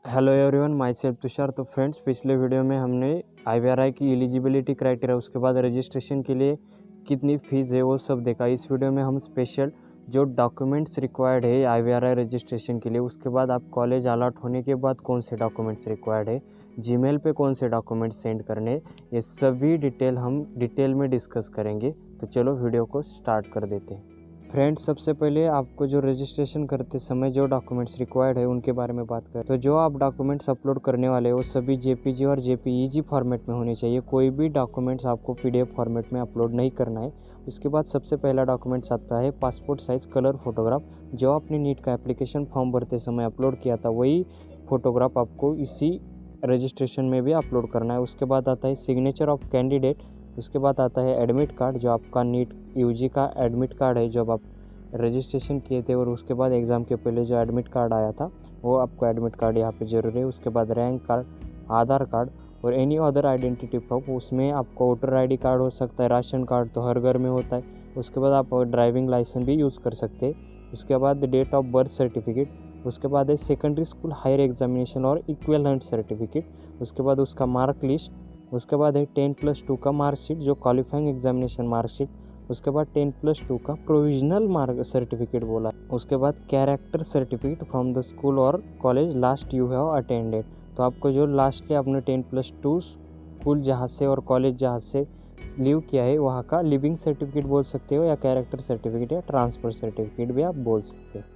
Hello everyone, my self Tushar. तो friends, पिछले video में हमने आईवीआरआई की एलिजिबिलिटी क्राइटेरिया, उसके बाद रजिस्ट्रेशन के लिए कितनी फ़ीस है वो सब देखा। इस वीडियो में हम स्पेशल जो डॉक्यूमेंट्स रिक्वायर्ड है आईवीआरआई रजिस्ट्रेशन के लिए, उसके बाद आप कॉलेज अलॉट होने के बाद कौन से डॉक्यूमेंट्स रिक्वायर्ड है, जीमेल पे कौन से डॉक्यूमेंट्स सेंड करने, ये सभी डिटेल हम डिटेल में डिस्कस करेंगे। तो चलो वीडियो को स्टार्ट कर देते हैं। फ्रेंड्स, सबसे पहले आपको जो रजिस्ट्रेशन करते समय जो डॉक्यूमेंट्स रिक्वायर्ड है उनके बारे में बात करें तो जो आप डॉक्यूमेंट्स अपलोड करने वाले हो वो सभी जेपीजी और जेपीईजी फॉर्मेट में होने चाहिए। कोई भी डॉक्यूमेंट्स आपको पीडीएफ फॉर्मेट में अपलोड नहीं करना है। उसके बाद सबसे पहला डॉक्यूमेंट्स आता है पासपोर्ट साइज़ कलर फोटोग्राफ। जो आपने नीट का एप्लीकेशन फॉर्म भरते समय अपलोड किया था वही फ़ोटोग्राफ आपको इसी रजिस्ट्रेशन में भी अपलोड करना है। उसके बाद आता है सिग्नेचर ऑफ कैंडिडेट। उसके बाद आता है एडमिट कार्ड, जो आपका नीट यूजी का एडमिट कार्ड है जब आप रजिस्ट्रेशन किए थे, और उसके बाद एग्ज़ाम के पहले जो एडमिट कार्ड आया था वो आपको एडमिट कार्ड यहाँ पे ज़रूरी है। उसके बाद रैंक कार्ड, आधार कार्ड और एनी अदर आइडेंटिटी प्रूफ। उसमें आपको वोटर आईडी कार्ड हो सकता है, राशन कार्ड तो हर घर में होता है। उसके बाद आप ड्राइविंग लाइसेंस भी यूज़ कर सकते हैं। उसके बाद डेट ऑफ बर्थ सर्टिफिकेट। उसके बाद है सेकेंडरी स्कूल हायर एग्जामिनेशन और इक्विवेलेंट सर्टिफिकेट। उसके बाद उसका मार्क लिस्ट। उसके बाद है 10+2 का मार्कशीट, जो क्वालिफाइंग एग्जामिनेशन मार्कशीट। उसके बाद 10+2 का प्रोविजनल मार्क सर्टिफिकेट बोला। उसके बाद character certificate from the school और college last you have attended. तो आपको जो लास्टली आपने 10+2 स्कूल जहाँ से और कॉलेज जहाँ से लीव किया है वहाँ का लिविंग सर्टिफिकेट बोल सकते हो, या कैरेक्टर सर्टिफिकेट या ट्रांसफ़र सर्टिफिकेट भी आप बोल सकते हो।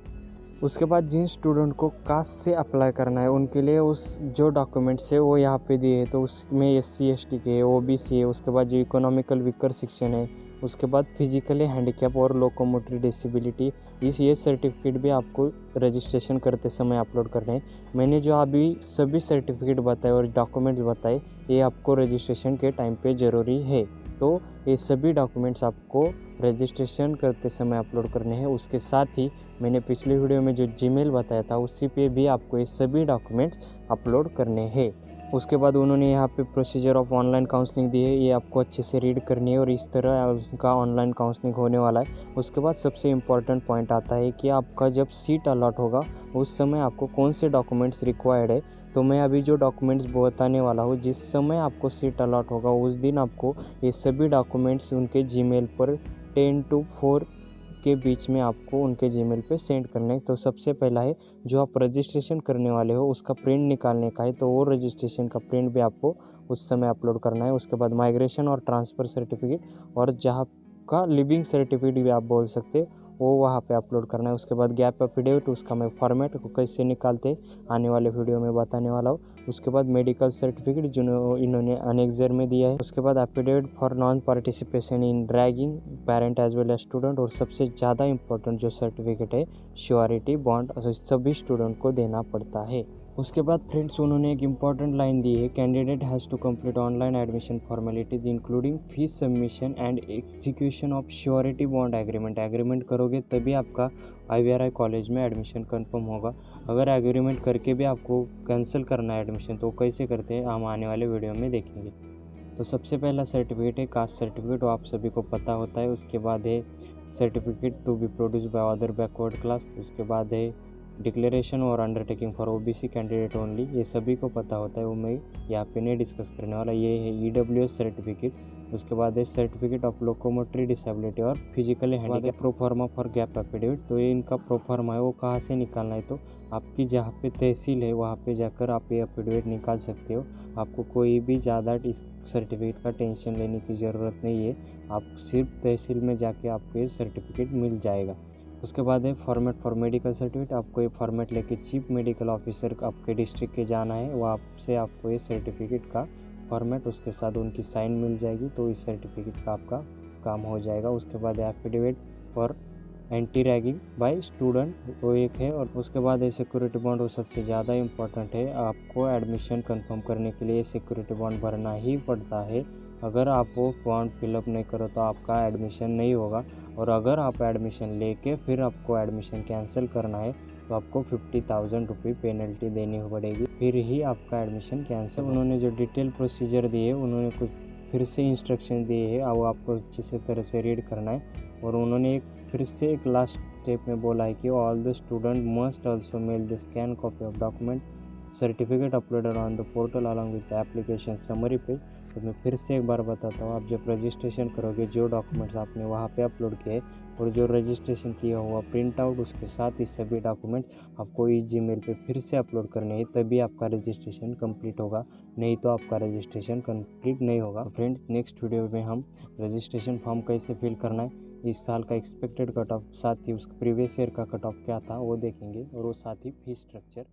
उसके बाद जिन स्टूडेंट को कास्ट से अप्लाई करना है उनके लिए उस जो डॉक्यूमेंट्स है वो यहाँ पे दिए हैं। तो उसमें SC ST के है, OBC है। उसके बाद जो इकोनॉमिकल वीकर सेक्शन है, उसके बाद फिजिकली हैंडीकैप और लोकोमोटरी डिसेबिलिटी, ये सर्टिफिकेट भी आपको रजिस्ट्रेशन करते समय अपलोड करने हैं। मैंने जो अभी सभी सर्टिफिकेट बताए और डॉक्यूमेंट्स बताए ये आपको रजिस्ट्रेशन के टाइम पे ज़रूरी है। तो ये सभी डॉक्यूमेंट्स आपको रजिस्ट्रेशन करते समय अपलोड करने हैं। उसके साथ ही मैंने पिछले वीडियो में जो जीमेल बताया था उसी पे भी आपको ये सभी डॉक्यूमेंट्स अपलोड करने हैं। उसके बाद उन्होंने यहाँ पे प्रोसीजर ऑफ ऑनलाइन काउंसलिंग दी है, ये आपको अच्छे से रीड करनी है और इस तरह उनका ऑनलाइन काउंसलिंग होने वाला है। उसके बाद सबसे इम्पॉर्टेंट पॉइंट आता है कि आपका जब सीट अलॉट होगा उस समय आपको कौन से डॉक्यूमेंट्स रिक्वायर्ड है। तो मैं अभी जो डॉक्यूमेंट्स बताने वाला हूँ, जिस समय आपको सीट अलॉट होगा उस दिन आपको ये सभी डॉक्यूमेंट्स उनके जीमेल पर 10 to 4 के बीच में आपको उनके जीमेल पे सेंड करना है। तो सबसे पहला है जो आप रजिस्ट्रेशन करने वाले हो उसका प्रिंट निकालने का है, तो वो रजिस्ट्रेशन का प्रिंट भी आपको उस समय अपलोड करना है। उसके बाद माइग्रेशन और ट्रांसफ़र सर्टिफिकेट और जहाँ का लिविंग सर्टिफिकेट भी आप बोल सकते हो वो वहाँ पे अपलोड करना है। उसके बाद गैप एफिडेविट, उसका मैं फॉर्मेट को कैसे निकालते आने वाले वीडियो में बताने वाला हूँ। उसके बाद मेडिकल सर्टिफिकेट जो इन्होंने अनेक्सर में दिया है। उसके बाद affidavit for non participation in ragging parent as well as student, और सबसे ज़्यादा इंपॉर्टेंट जो सर्टिफिकेट है श्योरिटी बॉन्ड सभी स्टूडेंट को देना पड़ता है। उसके बाद फ्रेंड्स उन्होंने एक इम्पॉर्टेंट लाइन दी है, candidate has to complete online admission formalities including fees submission and execution of surety bond agreement करोगे तभी आपका आईवीआरआई कॉलेज में एडमिशन कंफर्म होगा। अगर एग्रीमेंट करके भी आपको कैंसिल करना है एडमिशन तो कैसे करते हैं हम आने वाले वीडियो में देखेंगे। तो सबसे पहला सर्टिफिकेट है कास्ट सर्टिफिकेट, वो आप सभी को पता होता है। उसके बाद है certificate to be produced by other backward class. उसके बाद है डिक्लेरेशन और undertaking for OBC candidate only, ये सभी को पता होता है, वो मैं यहाँ पे नहीं डिस्कस करने वाला। ये है EWS सर्टिफिकेट। उसके बाद है सर्टिफिकेट ऑफ लोकोमोटरी डिसेबिलिटी और physically handicap proforma for gap affidavit. तो ये इनका प्रोफार्मा है, वो कहाँ से निकालना है, तो आपकी जहाँ पे तहसील है वहाँ पे जाकर आप ये एफिडेविट निकाल सकते हो। आपको कोई भी ज़्यादा इस सर्टिफिकेट का टेंशन लेने की ज़रूरत नहीं है, आप सिर्फ तहसील में जाके आपको ये सर्टिफिकेट मिल जाएगा। उसके बाद है फॉर्मेट फॉर मेडिकल सर्टिफिकेट, आपको ये फॉर्मेट लेके चीफ मेडिकल ऑफिसर आपके डिस्ट्रिक्ट के जाना है, वो आपसे आपको ये सर्टिफिकेट का फॉर्मेट उसके साथ उनकी साइन मिल जाएगी, तो इस सर्टिफिकेट का आपका काम हो जाएगा। उसके बाद affidavit for anti ragging by student, वो एक है। और उसके बाद ये सिक्योरिटी बॉन्ड, वो सबसे ज़्यादा इम्पॉर्टेंट है। आपको एडमिशन कंफर्म करने के लिए सिक्योरिटी बॉन्ड भरना ही पड़ता है। अगर आप वो फॉर्म फिलअप नहीं करो तो आपका एडमिशन नहीं होगा, और अगर आप एडमिशन लेके फिर आपको एडमिशन कैंसिल करना है तो आपको 50,000 रुपये पेनल्टी देनी पड़ेगी, फिर ही आपका एडमिशन कैंसिल। उन्होंने जो डिटेल प्रोसीजर दिए उन्होंने कुछ फिर से इंस्ट्रक्शन दिए हैं, वो आपको अच्छी तरह से रीड करना है। और उन्होंने फिर से लास्ट स्टेप में बोला है कि all the student must also mail the scan copy of document certificate uploaded on the portal along with the application summary page. तो मैं फिर से एक बार बताता हूँ, आप जब रजिस्ट्रेशन करोगे जो डॉक्यूमेंट्स आपने वहाँ पे अपलोड किए और जो रजिस्ट्रेशन किया हुआ प्रिंट आउट, उसके साथ ही सभी डॉक्यूमेंट्स आपको इस जीमेल पे फिर से अपलोड करने हैं, तभी आपका रजिस्ट्रेशन कंप्लीट होगा, नहीं तो आपका रजिस्ट्रेशन कंप्लीट नहीं होगा। तो फ्रेंड्स, नेक्स्ट वीडियो में हम रजिस्ट्रेशन फॉर्म कैसे फिल करना है, इस साल का एक्सपेक्टेड कट ऑफ, साथ ही उसका प्रीवियस ईयर का कट ऑफ क्या था वो देखेंगे, और वो साथ ही फीस स्ट्रक्चर